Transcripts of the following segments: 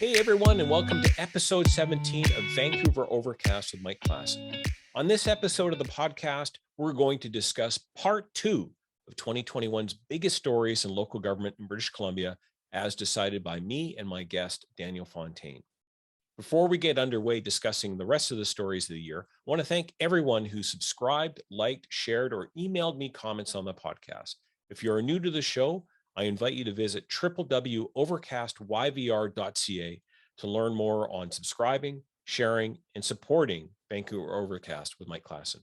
Hey everyone, and welcome to episode 17 of Vancouver Overcast with Mike Klassen. On this episode of the podcast, we're going to discuss part 2 of 2021's biggest stories in local government in British Columbia, as decided by me and my guest, Daniel Fontaine. Before we get underway discussing the rest of the stories of the year, I want to thank everyone who subscribed, liked, shared, or emailed me comments on the podcast. If you're new to the show, I invite you to visit www.overcastyvr.ca to learn more on subscribing, sharing, and supporting Vancouver Overcast with Mike Klassen.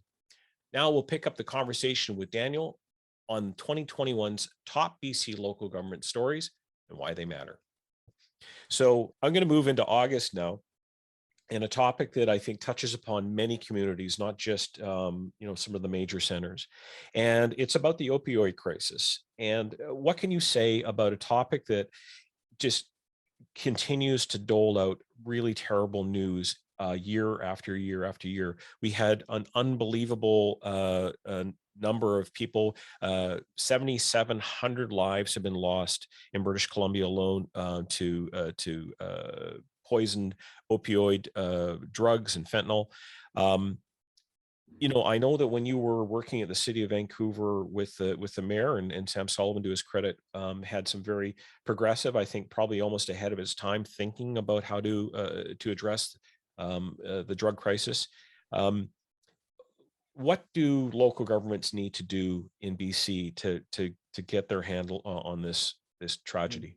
Now we'll pick up the conversation with Daniel on 2021's top BC local government stories and why they matter. So I'm going to move into August now, and a topic that I think touches upon many communities, not just some of the major centers, and it's about the opioid crisis. And what can you say about a topic that just continues to dole out really terrible news year after year after year? We had an unbelievable number of people, 7,700 lives have been lost in British Columbia alone to poisoned opioid drugs and fentanyl. I know that when you were working at the city of Vancouver with the mayor and Sam Sullivan, to his credit, had some very progressive, I think probably almost ahead of his time, thinking about how to address the drug crisis. What do local governments need to do in BC to get their handle on this tragedy?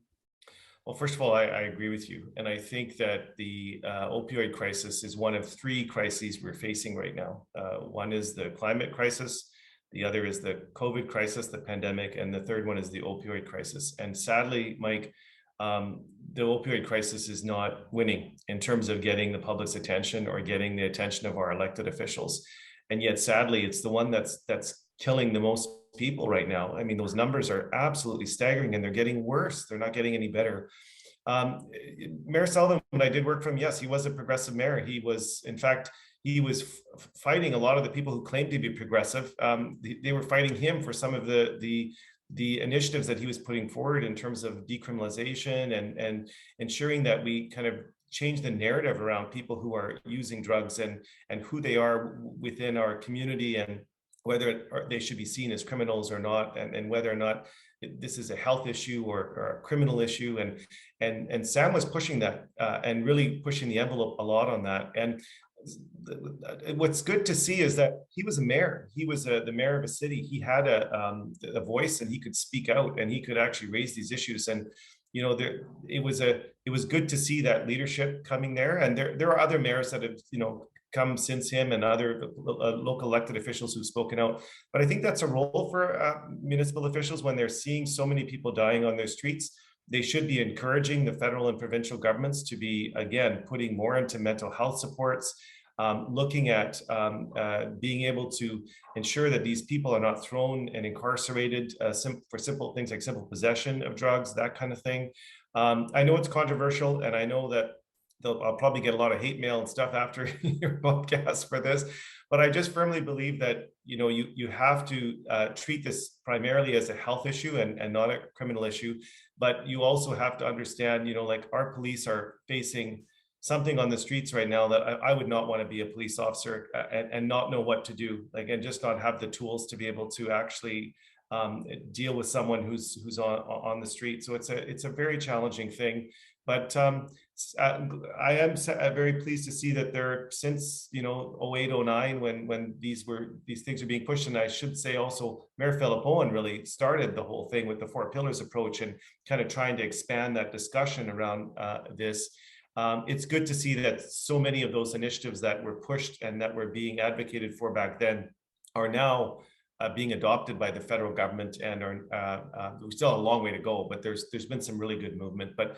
Well, first of all, I agree with you. And I think that the opioid crisis is one of three crises we're facing right now. One is the climate crisis, the other is the COVID crisis, the pandemic, and the third one is the opioid crisis. And sadly, Mike, the opioid crisis is not winning in terms of getting the public's attention or getting the attention of our elected officials. And yet, sadly, it's the one that's killing the most people right now. I mean, those numbers are absolutely staggering, and they're getting worse. They're not getting any better. Mayor Sullivan, when I did work for him, yes, he was a progressive mayor. He was, in fact, fighting a lot of the people who claimed to be progressive. They were fighting him for some of the initiatives that he was putting forward in terms of decriminalization and ensuring that we kind of change the narrative around people who are using drugs and who they are within our community, and whether they should be seen as criminals or not, and whether or not this is a health issue or a criminal issue. And Sam was pushing that and really pushing the envelope a lot on that. And what's good to see is that he was a mayor. He was the mayor of a city. He had a voice, and he could speak out, and he could actually raise these issues. And it was good to see that leadership coming there. And there are other mayors that have come since him, and other local elected officials who've spoken out. But I think that's a role for municipal officials when they're seeing so many people dying on their streets. They should be encouraging the federal and provincial governments to be, again, putting more into mental health supports, looking at being able to ensure that these people are not thrown and incarcerated for simple things like simple possession of drugs, that kind of thing. I know it's controversial, and I know that I'll probably get a lot of hate mail and stuff after your podcast for this, but I just firmly believe that you have to treat this primarily as a health issue and not a criminal issue. But you also have to understand, like our police are facing something on the streets right now that I would not want to be a police officer and not know what to do, and just not have the tools to be able to actually deal with someone who's on the street. So it's a very challenging thing. But I am very pleased to see that there, since 08, 09, when these things are being pushed, and I should say also Mayor Philip really started the whole thing with the 4 pillars approach and kind of trying to expand that discussion around this. It's good to see that so many of those initiatives that were pushed and that were being advocated for back then are now being adopted by the federal government, and we still have a long way to go, but there's been some really good movement. But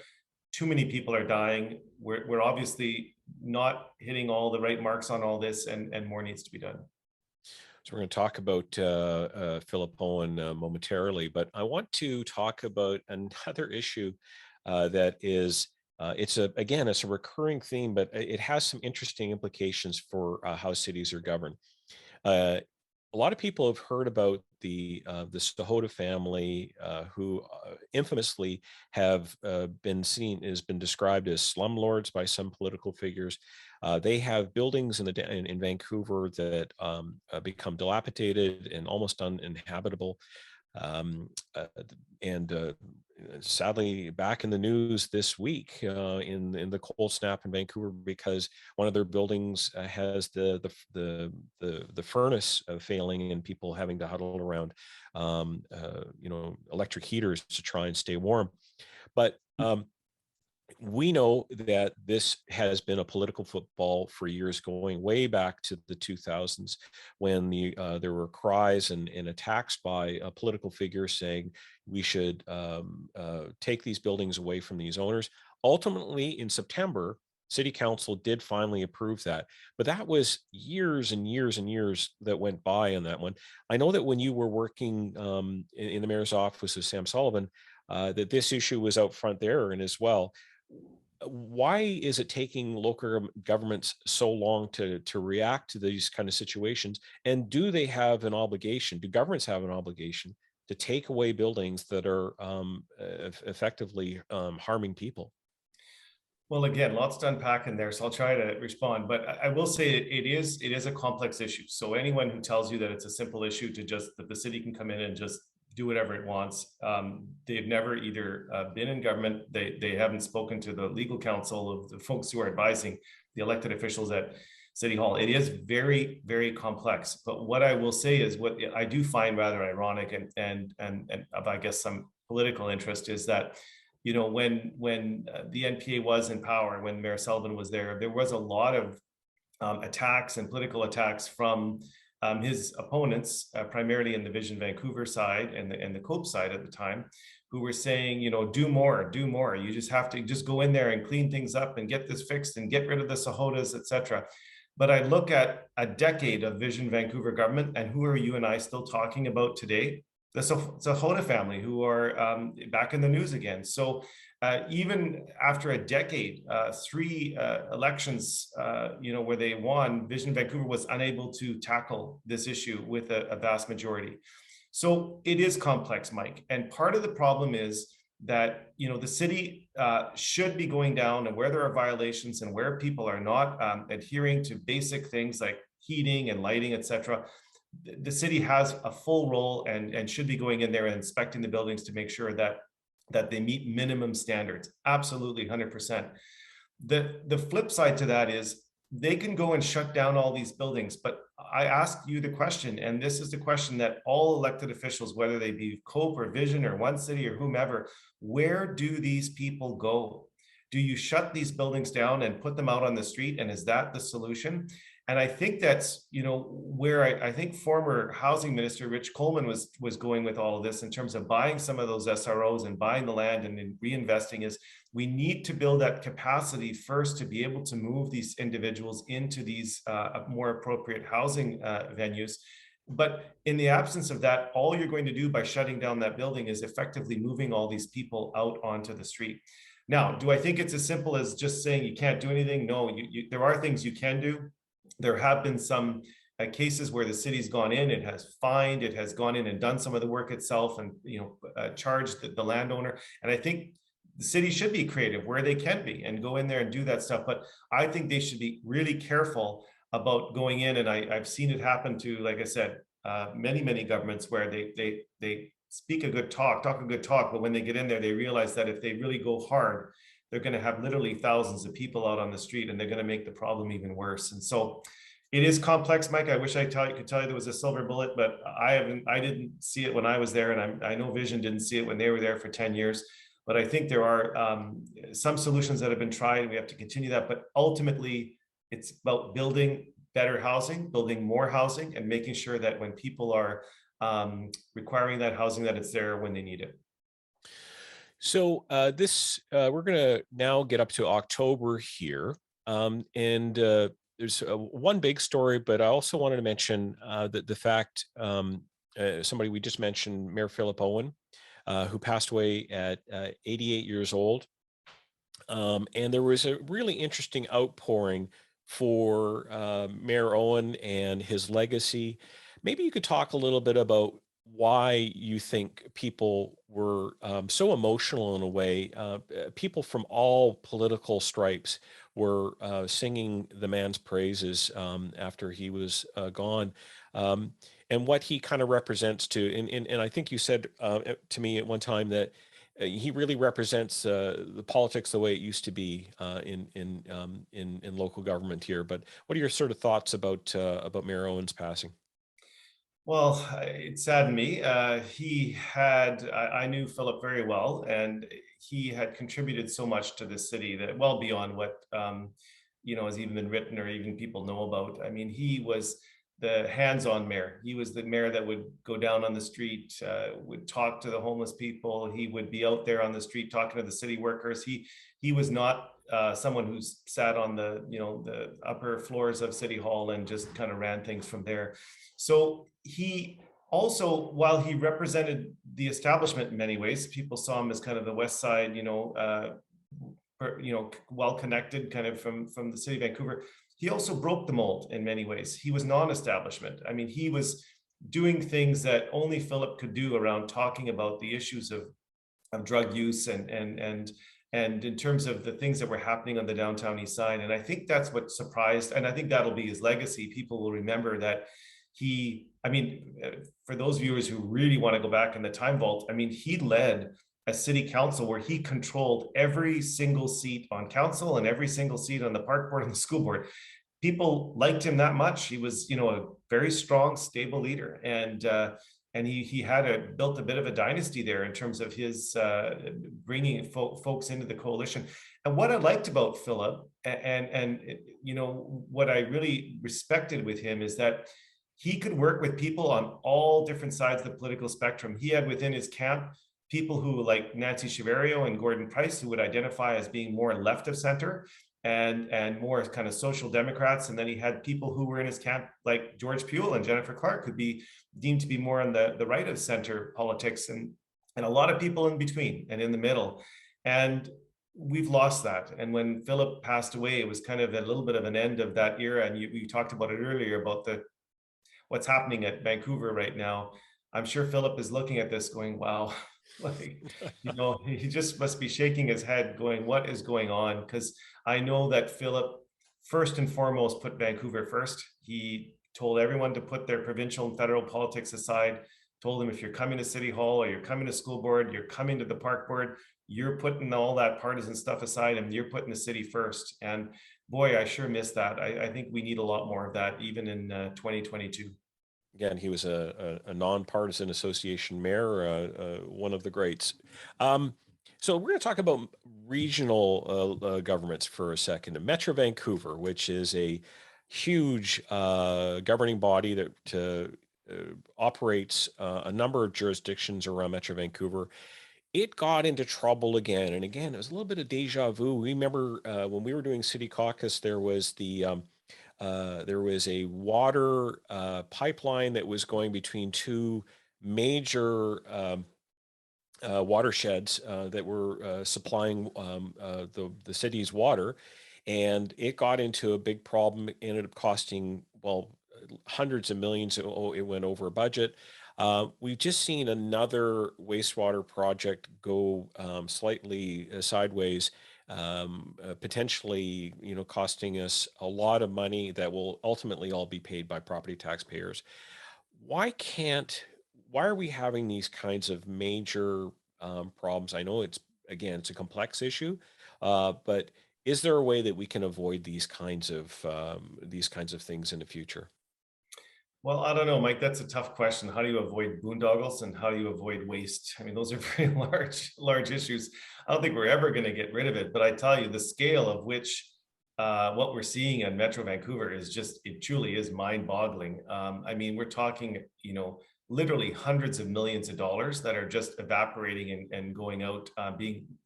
too many people are dying. We're obviously not hitting all the right marks on all this, and more needs to be done. So we're going to talk about Philip Owen momentarily, but I want to talk about another issue that is, it's a recurring theme, but it has some interesting implications for how cities are governed. A lot of people have heard about the Tsleil-Waututh family, who infamously have been described as slumlords by some political figures. They have buildings in Vancouver that become dilapidated and almost uninhabitable. Um, uh, and sadly, back in the news this week in the cold snap in Vancouver, because one of their buildings has the furnace failing and people having to huddle around electric heaters to try and stay warm. But we know that this has been a political football for years, going way back to the 2000s, when there were cries and attacks by political figures saying we should take these buildings away from these owners. Ultimately, in September, City Council did finally approve that, but that was years and years and years that went by on that one. I know that when you were working in the mayor's office with Sam Sullivan, that this issue was out front there and as well. Why is it taking local governments so long to react to these kind of situations? And do they have an obligation? Do governments have an obligation to take away buildings that are effectively harming people? Well, again, lots to unpack in there, so I'll try to respond. But I will say it is a complex issue. So anyone who tells you that it's a simple issue to just that the city can come in and just do whatever it wants, they've never either been in government, they haven't spoken to the legal counsel of the folks who are advising the elected officials at City Hall. It is very, very complex. But what I will say is what I do find rather ironic and of, I guess, some political interest is that, you know, when the NPA was in power, when Mayor Sullivan was there was a lot of attacks and political attacks from his opponents, primarily in the Vision Vancouver side and the Coast side at the time, who were saying, you know, do more. You just have to just go in there and clean things up and get this fixed and get rid of the Tsleil-Wautuths, etc. But I look at a decade of Vision Vancouver government, and who are you and I still talking about today? The Tsleil-Waututh family, who are back in the news again. So even after a decade, 3 elections, where they won, Vision Vancouver was unable to tackle this issue with a vast majority. So it is complex, Mike. And part of the problem is that, you know, the city should be going down, and where there are violations and where people are not adhering to basic things like heating and lighting, etc., the city has a full role and should be going in there and inspecting the buildings to make sure that they meet minimum standards. Absolutely, 100%. The flip side to that is they can go and shut down all these buildings. But I ask you the question, and this is the question that all elected officials, whether they be COPE or Vision or One City or whomever, where do these people go? Do you shut these buildings down and put them out on the street? And is that the solution? And I think that's, you know, where I think former housing minister Rich Coleman was going with all of this in terms of buying some of those SROs and buying the land and reinvesting, is we need to build that capacity first to be able to move these individuals into these more appropriate housing venues. But in the absence of that, all you're going to do by shutting down that building is effectively moving all these people out onto the street. Now, do I think it's as simple as just saying you can't do anything? No, there are things you can do. There have been some cases where the city's gone in, it has fined, it has gone in and done some of the work itself, and charged the landowner. And I think the city should be creative where they can be and go in there and do that stuff. But I think they should be really careful about going in, and I've seen it happen to, like I said, many governments where they speak a good talk, but when they get in there, they realize that if they really go hard, they're going to have literally thousands of people out on the street, and they're going to make the problem even worse. And so it is complex, Mike. I wish I could tell you there was a silver bullet, but I didn't see it when I was there, and I know Vision didn't see it when they were there for 10 years. But I think there are some solutions that have been tried, and we have to continue that. But ultimately, it's about building better housing, building more housing, and making sure that when people are requiring that housing, that it's there when they need it. So we're going to now get up to October here, and there's one big story, but I also wanted to mention that the fact somebody we just mentioned, Mayor Philip Owen, who passed away at 88 years old, and there was a really interesting outpouring for Mayor Owen and his legacy. Maybe you could talk a little bit about why you think people were so emotional in a way. People from all political stripes were singing the man's praises after he was gone, um, and what he kind of represents to. And I think you said to me at one time that he really represents the politics the way it used to be in local government here. But what are your sort of thoughts about Mayor Owen's passing? Well, it saddened me. I knew Philip very well, and he had contributed so much to the city that well beyond what, has even been written or even people know about. I mean, he was the hands-on mayor. He was the mayor that would go down on the street, would talk to the homeless people. He would be out there on the street talking to the city workers. He was not someone who's sat on the upper floors of City Hall and just kind of ran things from there. So he also, while he represented the establishment in many ways, people saw him as kind of the West Side, well connected, kind of from the city of Vancouver. He also broke the mold in many ways. He was non-establishment. I mean, he was doing things that only Philip could do around talking about the issues of drug use and in terms of the things that were happening on the downtown east side. And I think that's what surprised, and I think that'll be his legacy. People will remember that for those viewers who really want to go back in the time vault, I mean, he led a city council where he controlled every single seat on council and every single seat on the park board and the school board. People liked him that much. He was, a very strong, stable leader, and he had built a bit of a dynasty there in terms of his bringing folks into the coalition. And what I liked about Philip, and what I really respected with him is that he could work with people on all different sides of the political spectrum. He had within his camp people who, like Nancy Cheverio and Gordon Price, who would identify as being more left of center and more kind of social democrats. And then he had people who were in his camp, like George Puel and Jennifer Clark, could be deemed to be more on the right of center politics, and a lot of people in between and in the middle. And we've lost that. And when Philip passed away, it was kind of a little bit of an end of that era. And you talked about it earlier about what's happening at Vancouver right now. I'm sure Philip is looking at this going, wow, like, he just must be shaking his head going, what is going on? Because I know that Philip, first and foremost, put Vancouver first. He told everyone to put their provincial and federal politics aside, told them if you're coming to City Hall or you're coming to school board, you're coming to the park board, you're putting all that partisan stuff aside and you're putting the city first. And boy, I sure miss that. I think we need a lot more of that, even in 2022. Again, he was a nonpartisan association mayor, one of the greats. So we're going to talk about regional governments for a second. Metro Vancouver, which is a huge governing body that operates a number of jurisdictions around Metro Vancouver. It got into trouble again and again. It was a little bit of deja vu. We remember when we were doing City Caucus, there was a water pipeline that was going between two major watersheds that were supplying the city's water, and it got into a big problem. It ended up costing, well, hundreds of millions. It went over budget. We've just seen another wastewater project go slightly sideways, potentially, costing us a lot of money that will ultimately all be paid by property taxpayers. Why can't, why are we having these kinds of major problems? I know it's a complex issue, but is there a way that we can avoid these kinds of things in the future? Well, I don't know, Mike, that's a tough question. How do you avoid boondoggles and how do you avoid waste? I mean, those are very large issues. I don't think we're ever going to get rid of it, but I tell you, the scale of which what we're seeing in Metro Vancouver is just, it truly is mind boggling. I mean, we're talking, literally hundreds of millions of dollars that are just evaporating and going out,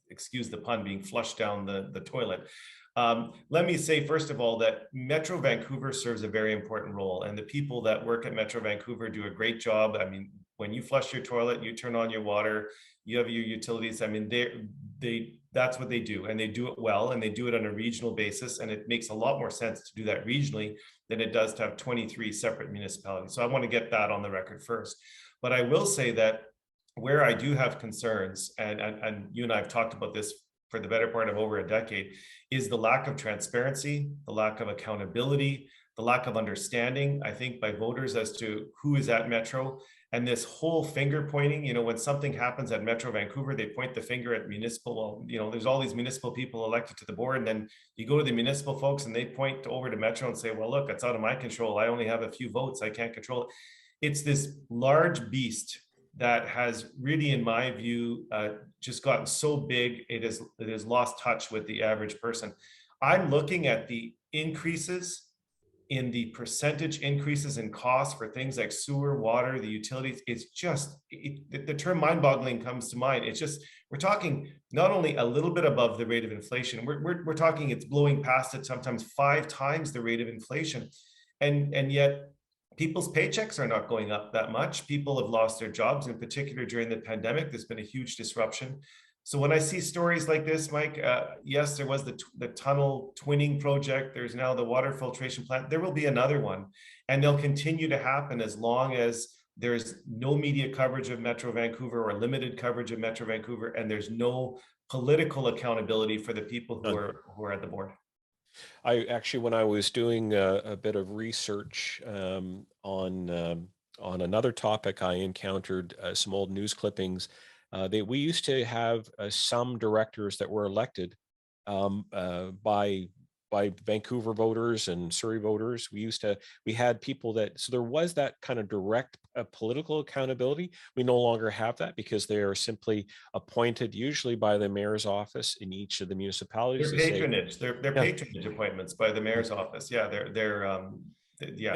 excuse the pun, being flushed down the toilet. Let me say, first of all, that Metro Vancouver serves a very important role, and the people that work at Metro Vancouver do a great job. I mean, when you flush your toilet, you turn on your water, you have your utilities. I mean, they That's what they do, and they do it well, and they do it on a regional basis, and it makes a lot more sense to do that regionally than it does to have 23 separate municipalities. So I want to get that on the record first. But I will say that where I do have concerns, and you and I have talked about this for the better part of over a decade, is the lack of transparency, the lack of accountability, the lack of understanding, I think, by voters as to who is at Metro. And this whole finger pointing, when something happens at Metro Vancouver, they point the finger at municipal. Well, there's all these municipal people elected to the board. And then you go to the municipal folks and they point over to Metro and say, well, look, it's out of my control. I only have a few votes. I can't control it. It's this large beast that has really, in my view, just gotten so big, it has lost touch with the average person. I'm looking at the increases in the percentage increases in costs for things like sewer, water, the utilities. It's just, the term mind-boggling comes to mind. It's just, we're talking not only a little bit above the rate of inflation, we're talking it's blowing past it, sometimes 5 times the rate of inflation. And yet people's paychecks are not going up that much. People have lost their jobs, in particular during the pandemic. There's been a huge disruption. So when I see stories like this, Mike, yes, there was the tunnel twinning project. There's now the water filtration plant. There will be another one, and they'll continue to happen as long as there's no media coverage of Metro Vancouver or limited coverage of Metro Vancouver, and there's no political accountability for the people who are at the board. I actually, when I was doing a bit of research on another topic, I encountered some old news clippings. We used to have some directors that were elected by Vancouver voters and Surrey voters. We had people so there was that kind of direct political accountability. We no longer have that because they are simply appointed usually by the mayor's office in each of the municipalities. Their patronage, their patronage appointments by the mayor's office. Yeah, yeah.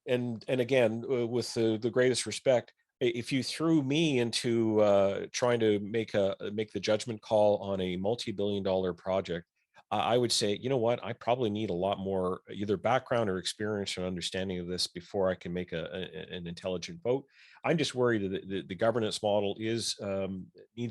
And again, with the greatest respect, if you threw me into trying to make the judgment call on a multi-billion-dollar project, I would say, you know what, I probably need a lot more either background or experience or understanding of this before I can make an intelligent vote. I'm just worried that the governance model needs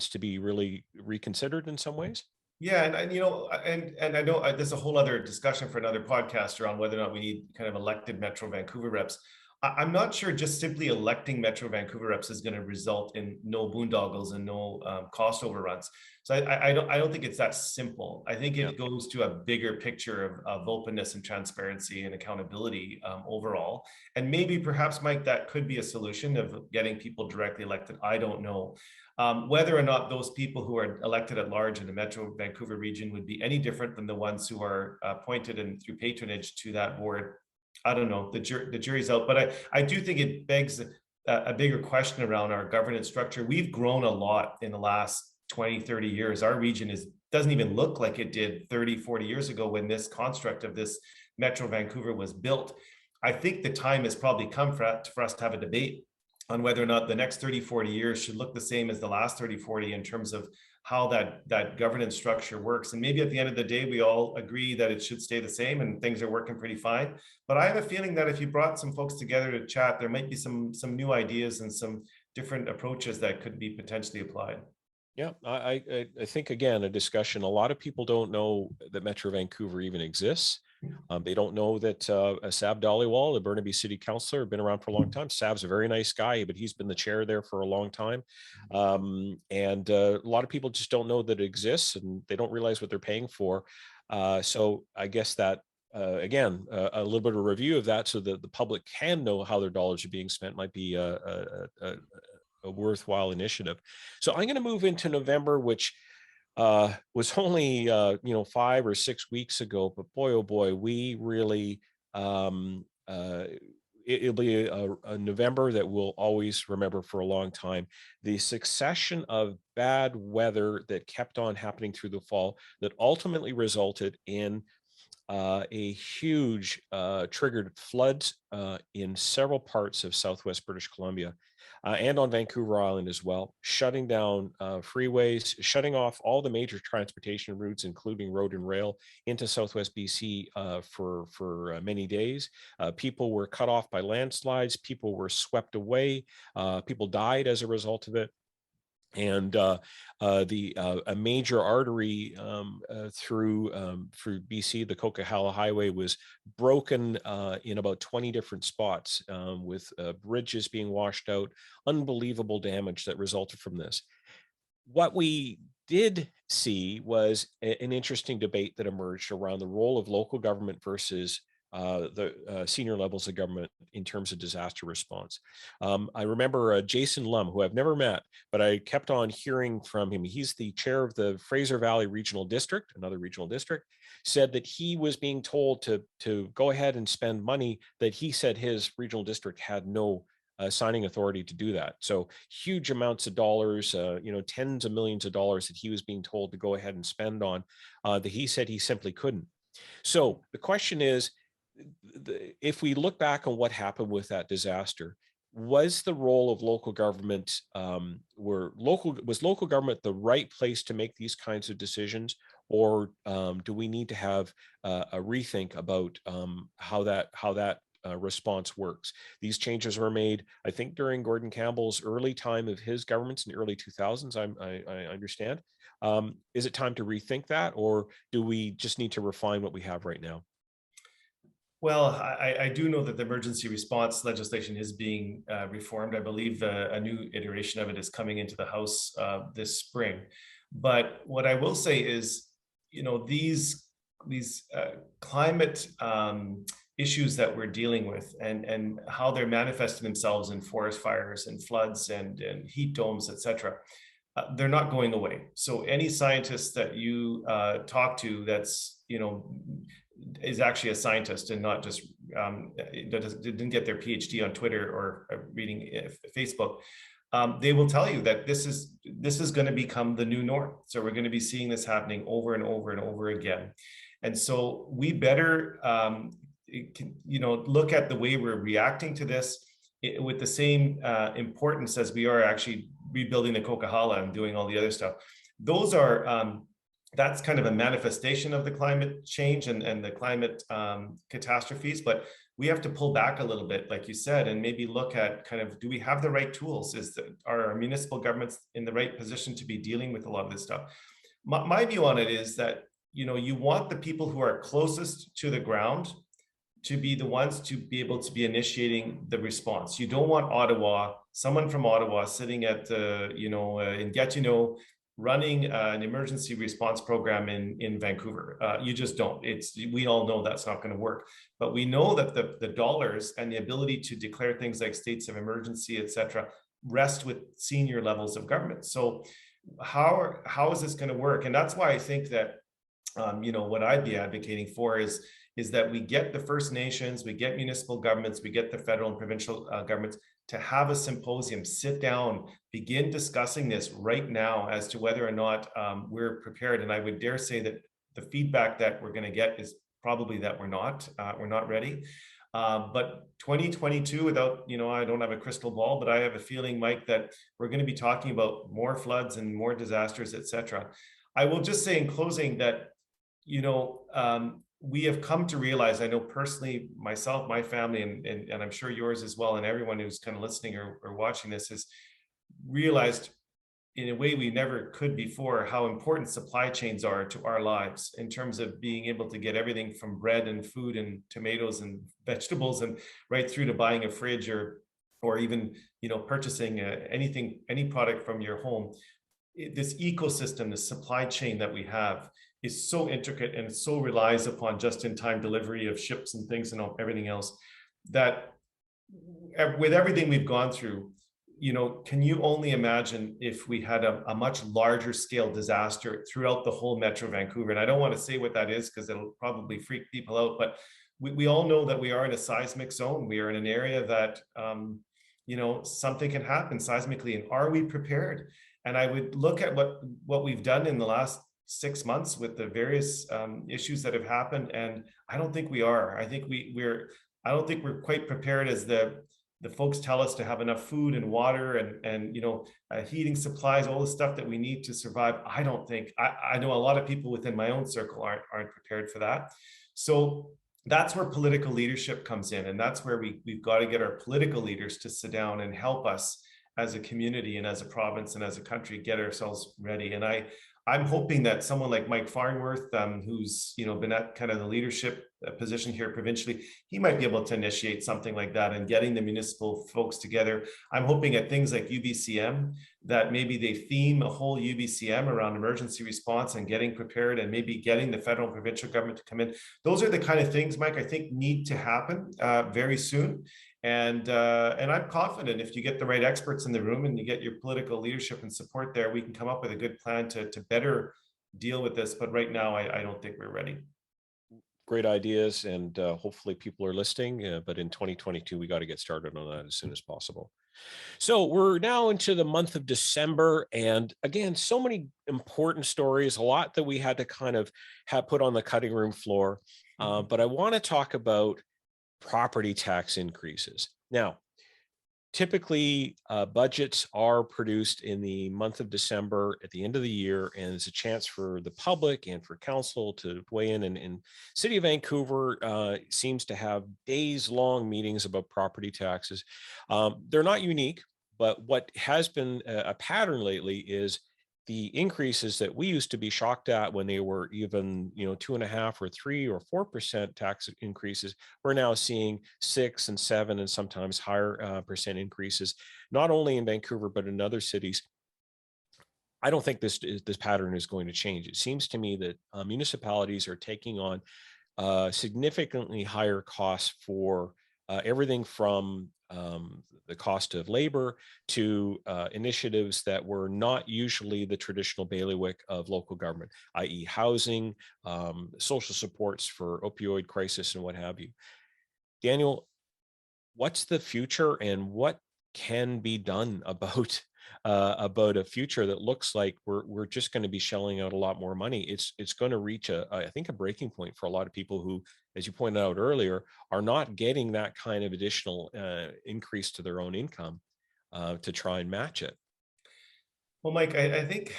to be really reconsidered in some ways. Yeah, and I know there's a whole other discussion for another podcast around whether or not we need kind of elected Metro Vancouver reps. I'm not sure just simply electing Metro Vancouver reps is going to result in no boondoggles and no cost overruns. So I don't think it's that simple. I think it goes to a bigger picture of openness and transparency and accountability overall. And maybe perhaps, Mike, that could be a solution of getting people directly elected. I don't know. Whether or not those people who are elected at large in the Metro Vancouver region would be any different than the ones who are appointed and through patronage to that board, I don't know. The jury's out. But I do think it begs a bigger question around our governance structure. We've grown a lot in the last 20, 30 years. Our region doesn't even look like it did 30, 40 years ago when this construct of this Metro Vancouver was built. I think the time has probably come for us to have a debate on whether or not the next 30, 40 years should look the same as the last 30, 40 in terms of how that governance structure works. And maybe at the end of the day, we all agree that it should stay the same and things are working pretty fine. But I have a feeling that if you brought some folks together to chat, there might be some new ideas and some different approaches that could be potentially applied. Yeah, I think, again, a discussion. A lot of people don't know that Metro Vancouver even exists. They don't know that Sab Dhaliwal, the Burnaby City Councillor, been around for a long time. Sab's a very nice guy, but he's been the chair there for a long time. And a lot of people just don't know that it exists, and they don't realize what they're paying for. So I guess that, again, a little bit of a review of that so that the public can know how their dollars are being spent might be a worthwhile initiative. So I'm going to move into November, which was only 5 or 6 weeks ago, but boy, oh boy, we really it'll be a November that we'll always remember for a long time. The succession of bad weather that kept on happening through the fall that ultimately resulted in a huge triggered floods in several parts of Southwest British Columbia and on Vancouver Island as well, shutting down freeways, shutting off all the major transportation routes, including road and rail, into Southwest BC for many days. People were cut off by landslides. People were swept away. People died as a result of it. And a major artery through BC, the Coquihalla Highway, was broken in about 20 different spots, with bridges being washed out. Unbelievable damage that resulted from this. What we did see was an interesting debate that emerged around the role of local government versus the senior levels of government in terms of disaster response. I remember Jason Lum, who I've never met, but I kept on hearing from him. He's the chair of the Fraser Valley Regional District, another regional district, said that he was being told to go ahead and spend money that he said his regional district had no signing authority to do that. So huge amounts of dollars, tens of millions of dollars that he was being told to go ahead and spend on that he said he simply couldn't. So the question is, if we look back on what happened with that disaster, was the role of local government, was local government the right place to make these kinds of decisions, or do we need to have a rethink about how that response works? These changes were made, I think, during Gordon Campbell's early time of his governments in the early 2000s. I understand. Is it time to rethink that, or do we just need to refine what we have right now? Well, I do know that the emergency response legislation is being reformed. I believe a new iteration of it is coming into the House this spring. But what I will say is, these climate issues that we're dealing with, and how they're manifesting themselves in forest fires and floods and heat domes, etc., they're not going away. So any scientist that you talk to that's is actually a scientist and not just didn't get their PhD on Twitter or reading Facebook, they will tell you that this is going to become the new norm. So we're going to be seeing this happening over and over and over again. And so we better look at the way we're reacting to this with the same importance as we are actually rebuilding the Coquihalla and doing all the other stuff. Those are that's kind of a manifestation of the climate change and the climate catastrophes, but we have to pull back a little bit, like you said, and maybe look at kind of, do we have the right tools? Are our municipal governments in the right position to be dealing with a lot of this stuff? My view on it is that, you want the people who are closest to the ground to be the ones to be able to be initiating the response. You don't want someone from Ottawa sitting at in Gatineau running an emergency response program in Vancouver. You just don't. We all know that's not going to work. But we know that the dollars and the ability to declare things like states of emergency, et cetera, rest with senior levels of government. So how is this going to work? And that's why I think that what I'd be advocating for is that we get the First Nations, we get municipal governments, we get the federal and provincial governments to have a symposium, sit down, begin discussing this right now as to whether or not we're prepared. And I would dare say that the feedback that we're going to get is probably that we're not ready. But 2022, without, I don't have a crystal ball, but I have a feeling, Mike, that we're going to be talking about more floods and more disasters, et cetera. I will just say in closing that, we have come to realize, I know personally, myself, my family, and I'm sure yours as well, and everyone who's kind of listening or watching this has realized in a way we never could before how important supply chains are to our lives in terms of being able to get everything from bread and food and tomatoes and vegetables and right through to buying a fridge or even purchasing any product from your home. This ecosystem, the supply chain that we have is so intricate and so relies upon just-in-time delivery of ships and things and everything else, that with everything we've gone through, can you only imagine if we had a much larger scale disaster throughout the whole Metro Vancouver? And I don't want to say what that is because it'll probably freak people out, but we all know that we are in a seismic zone. We are in an area that, something can happen seismically, and are we prepared? And I would look at what we've done in the last 6 months with the various issues that have happened, and I don't think we are. I think I don't think we're quite prepared as the folks tell us to have enough food and water and heating supplies, all the stuff that we need to survive. I don't think I know a lot of people within my own circle aren't prepared for that. So that's where political leadership comes in, and that's where we've got to get our political leaders to sit down and help us as a community and as a province and as a country get ourselves ready. And I'm hoping that someone like Mike Farnworth, who's been at kind of the leadership position here provincially, he might be able to initiate something like that and getting the municipal folks together. I'm hoping at things like UBCM that maybe they theme a whole UBCM around emergency response and getting prepared, and maybe getting the federal and provincial government to come in. Those are the kind of things, Mike, I think need to happen very soon. And I'm confident if you get the right experts in the room and you get your political leadership and support there, we can come up with a good plan to better deal with this. But right now, I don't think we're ready. Great ideas, and hopefully people are listening. But in 2022, we got to get started on that as soon as possible. So we're now into the month of December, and again, so many important stories, a lot that we had to kind of have put on the cutting room floor. But I want to talk about property tax increases. Now, typically budgets are produced in the month of December at the end of the year, and it's a chance for the public and for council to weigh in. And City of Vancouver seems to have days-long meetings about property taxes. They're not unique, but what has been a pattern lately is the increases that we used to be shocked at when they were even 2.5% or 3% or 4% tax increases. We're now seeing 6 and 7 and sometimes higher percent increases, not only in Vancouver but in other cities. I don't think this pattern is going to change. It seems to me that municipalities are taking on significantly higher costs for everything from the cost of labor to initiatives that were not usually the traditional bailiwick of local government, i.e. housing, social supports for opioid crisis and what have you. Daniel, what's the future, and what can be done about a future that looks like we're just going to be shelling out a lot more money? It's going to reach I think a breaking point for a lot of people who, as you pointed out earlier, are not getting that kind of additional increase to their own income to try and match it. Well, Mike, I think,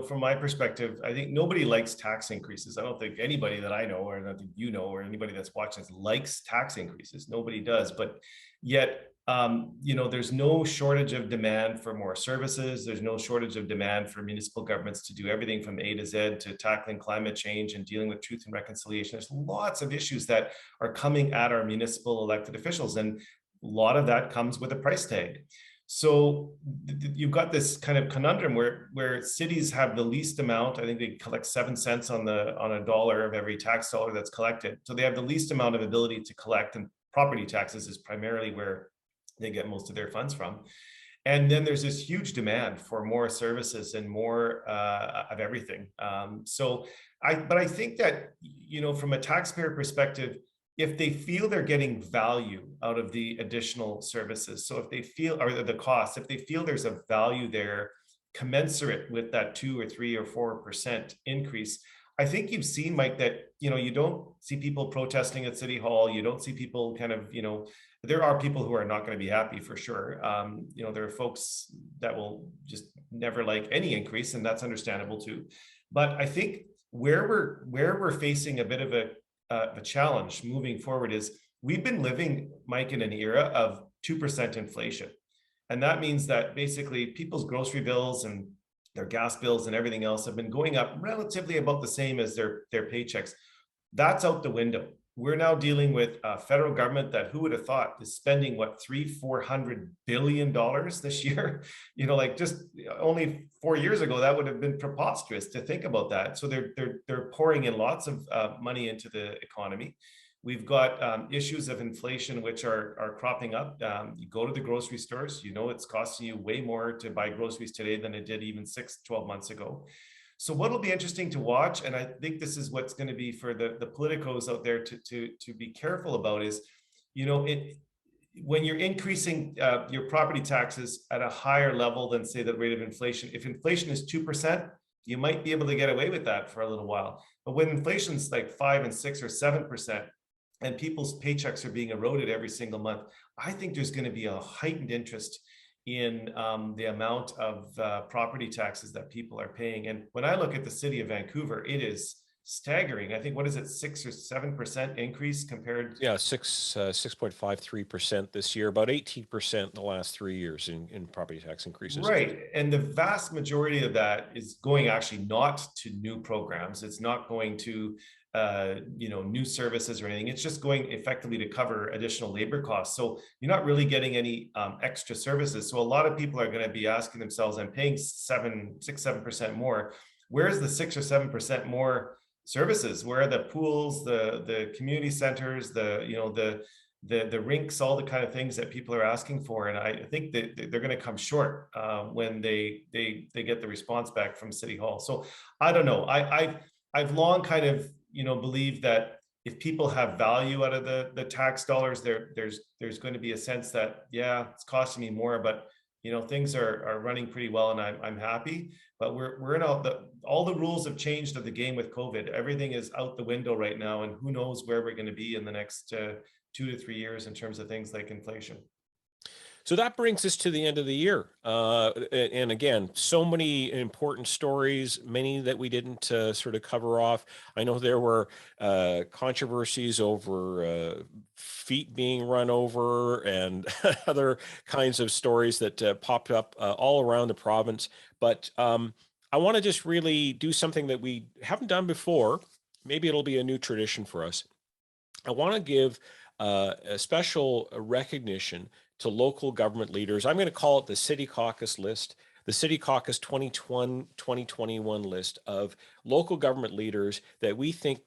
from my perspective, I think nobody likes tax increases. I don't think anybody that I know, or I don't think or anybody that's watching this likes tax increases. Nobody does. But yet, there's no shortage of demand for more services. There's no shortage of demand for municipal governments to do everything from A to Z to tackling climate change and dealing with truth and reconciliation. There's lots of issues that are coming at our municipal elected officials, and a lot of that comes with a price tag. So you've got this kind of conundrum where cities have the least amount. I think they collect 7 cents on a dollar of every tax dollar that's collected. So they have the least amount of ability to collect, and property taxes is primarily where they get most of their funds from. And then there's this huge demand for more services and more of everything. But I think that, from a taxpayer perspective, if they feel they're getting value out of the additional services, so if they feel, or the cost, if they feel there's a value there commensurate with that 2 or 3 or 4% increase, I think you've seen, Mike, that, you don't see people protesting at City Hall. You don't see people kind of, there are people who are not going to be happy for sure. There are folks that will just never like any increase, and that's understandable too. But I think where we're facing a bit of a challenge moving forward is we've been living, Mike, in an era of 2% inflation. And that means that basically people's grocery bills and their gas bills and everything else have been going up relatively about the same as their paychecks. That's out the window. We're now dealing with a federal government that, who would have thought, is spending what, $300-400 billion this year? Like just only 4 years ago, that would have been preposterous to think about that. So they're pouring in lots of money into the economy. We've got issues of inflation which are cropping up. You go to the grocery stores, it's costing you way more to buy groceries today than it did even 6-12 months ago. So what'll be interesting to watch, and I think this is what's going to be for the politicos out there to be careful about, is, when you're increasing your property taxes at a higher level than, say, the rate of inflation. If inflation is 2%, you might be able to get away with that for a little while. But when inflation's like 5 and 6 or 7%, and people's paychecks are being eroded every single month, I think there's going to be a heightened interest in the amount of property taxes that people are paying. And when I look at the city of Vancouver, it is staggering. I think, what is it, 6 or 7% increase compared? Yeah, 6.53% this year, about 18% in the last 3 years in property tax increases. Right. And the vast majority of that is going actually not to new programs. It's not going to, new services or anything. It's just going effectively to cover additional labor costs. So you're not really getting any extra services. So a lot of people are going to be asking themselves, I'm paying 7% more. Where's the 6 or 7% more services? Where are the pools, the community centers, the rinks, all the kind of things that people are asking for? And I think that they're going to come short when they get the response back from City Hall. So I don't know. I've long kind of believed that if people have value out of the tax dollars, there's going to be a sense that, yeah, it's costing me more, but things are running pretty well, and I'm happy. But we're in all the rules have changed of the game with COVID. Everything is out the window right now, and who knows where we're going to be in the next 2 to 3 years in terms of things like inflation. So that brings us to the end of the year. And again, so many important stories, many that we didn't sort of cover off. I know there were controversies over feet being run over and other kinds of stories that popped up all around the province. But I want to just really do something that we haven't done before. Maybe it'll be a new tradition for us. I want to give a special recognition to local government leaders. I'm going to call it the City Caucus list, the City Caucus 2021 list of local government leaders that we think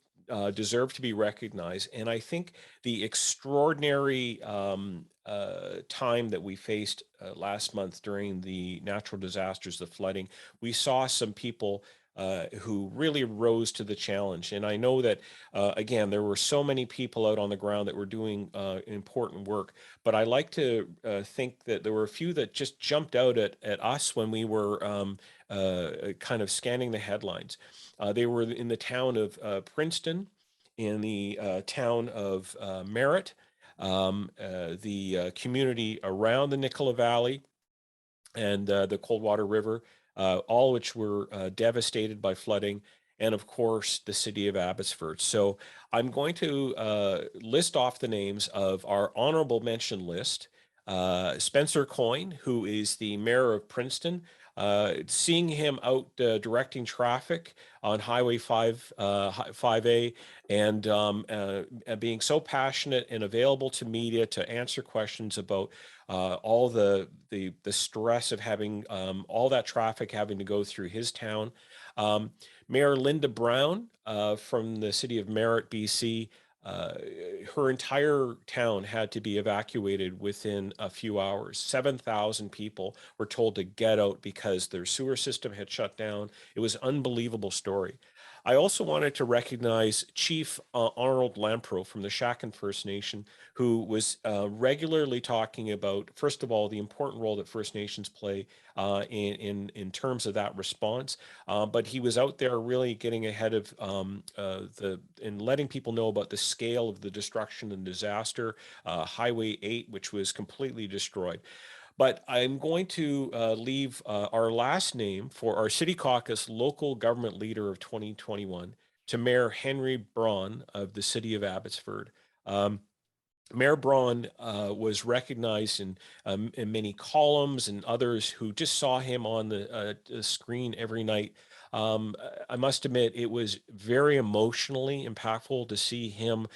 deserve to be recognized. And I think the extraordinary time that we faced last month during the natural disasters, the flooding, we saw some people who really rose to the challenge. And I know that, again, there were so many people out on the ground that were doing important work, but I like to think that there were a few that just jumped out at us when we were kind of scanning the headlines. They were in the town of Princeton, in the town of Merritt, the community around the Nicola Valley, and the Coldwater River, all which were devastated by flooding, and of course, the city of Abbotsford. So I'm going to list off the names of our honorable mention list. Spencer Coyne, who is the mayor of Princeton, seeing him out directing traffic on Highway 5A, and being so passionate and available to media to answer questions about all the stress of having all that traffic having to go through his town. Mayor Linda Brown from the city of Merritt, BC, her entire town had to be evacuated within a few hours. 7,000 people were told to get out because their sewer system had shut down. It was an unbelievable story. I also wanted to recognize Chief Arnold Lampro from the Shaken First Nation, who was regularly talking about, first of all, the important role that First Nations play in terms of that response. But he was out there really getting ahead of and letting people know about the scale of the destruction and disaster, Highway 8, which was completely destroyed. But I'm going to leave our last name for our City Caucus local government leader of 2021 to Mayor Henry Braun of the city of Abbotsford. Mayor Braun was recognized in many columns, and others who just saw him on the screen every night. I must admit, it was very emotionally impactful to see him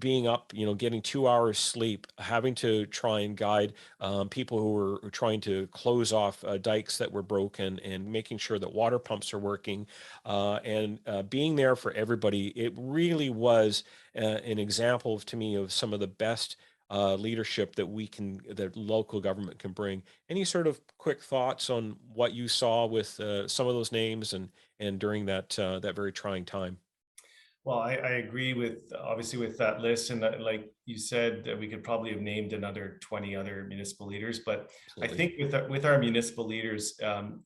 being up, getting 2 hours sleep, having to try and guide people who were trying to close off dikes that were broken, and making sure that water pumps are working, and being there for everybody. It really was an example to me of some of the best leadership that local government can bring. Any sort of quick thoughts on what you saw with some of those names and during that very trying time? Well, I agree with, obviously, with that list. And like you said, that we could probably have named another 20 other municipal leaders. But Absolutely. I think with our municipal leaders,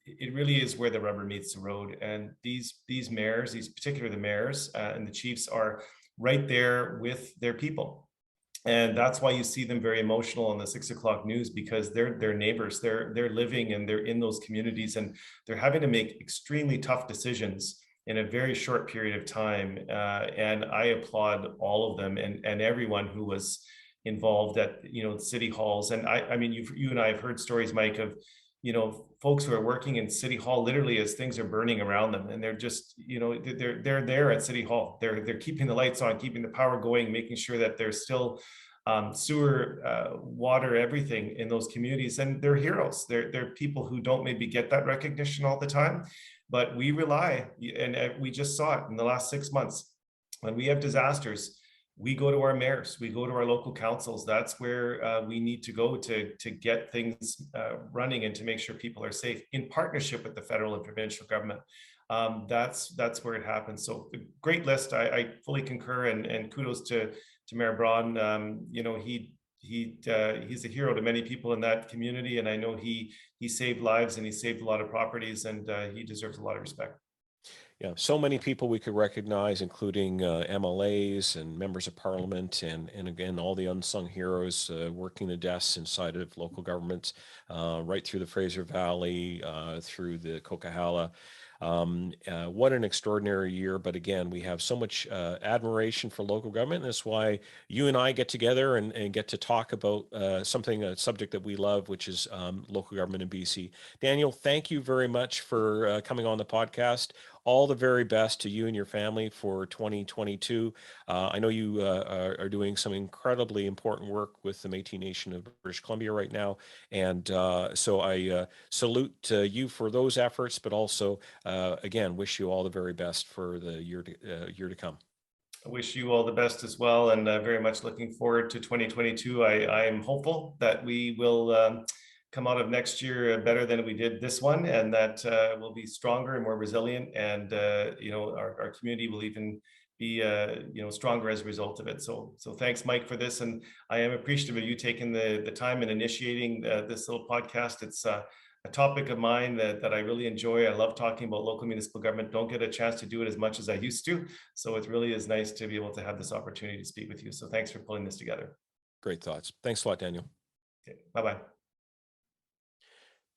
it really is where the rubber meets the road. And these mayors, particularly the mayors and the chiefs, are right there with their people. And that's why you see them very emotional on the 6 o'clock news, because they're neighbors, they're living and they're in those communities, and they're having to make extremely tough decisions in a very short period of time. And I applaud all of them and everyone who was involved at, city halls. And I mean, you and I have heard stories, Mike, of, folks who are working in City Hall literally as things are burning around them, and they're just, they're there at City Hall. They're keeping the lights on, keeping the power going, making sure that there's still sewer, water, everything in those communities. And they're heroes. They're people who don't maybe get that recognition all the time, but we rely, and we just saw it in the last 6 months. When we have disasters, we go to our mayors, we go to our local councils. That's where we need to go to get things running and to make sure people are safe in partnership with the federal and provincial government. That's where it happens. So great list. I fully concur, and kudos to Mayor Braun. He's a hero to many people in that community, and I know he saved lives and he saved a lot of properties, and he deserves a lot of respect. Yeah, so many people we could recognize, including MLAs and members of parliament, and again, all the unsung heroes working the desks inside of local governments, right through the Fraser Valley, through the Coquihalla. What an extraordinary year. But again, we have so much admiration for local government. That's why you and I get together and get to talk about a subject that we love, which is local government in BC. Daniel, thank you very much for coming on the podcast. All the very best to you and your family for 2022. I know you are doing some incredibly important work with the Métis Nation of British Columbia right now. And so I salute you for those efforts, but also, again, wish you all the very best for the year to come. I wish you all the best as well, and very much looking forward to 2022. I am hopeful that we will come out of next year better than we did this one, and that we'll be stronger and more resilient, and our community will even be stronger as a result of it. So thanks, Mike, for this, and I am appreciative of you taking the time and initiating this little podcast. It's a topic of mine that I really enjoy. I love talking about local municipal government. Don't get a chance to do it as much as I used to, so it really is nice to be able to have this opportunity to speak with you. So thanks for pulling this together. Great thoughts. Thanks a lot, Daniel. Okay, bye-bye.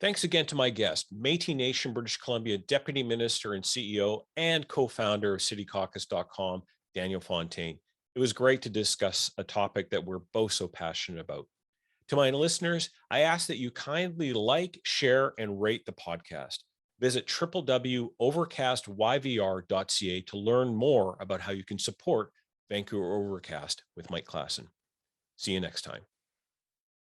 Thanks again to my guest, Métis Nation British Columbia Deputy Minister and CEO and co-founder of citycaucus.com, Daniel Fontaine. It was great to discuss a topic that we're both so passionate about. To my listeners, I ask that you kindly like, share, and rate the podcast. Visit www.overcastyvr.ca to learn more about how you can support Vancouver Overcast with Mike Klassen. See you next time.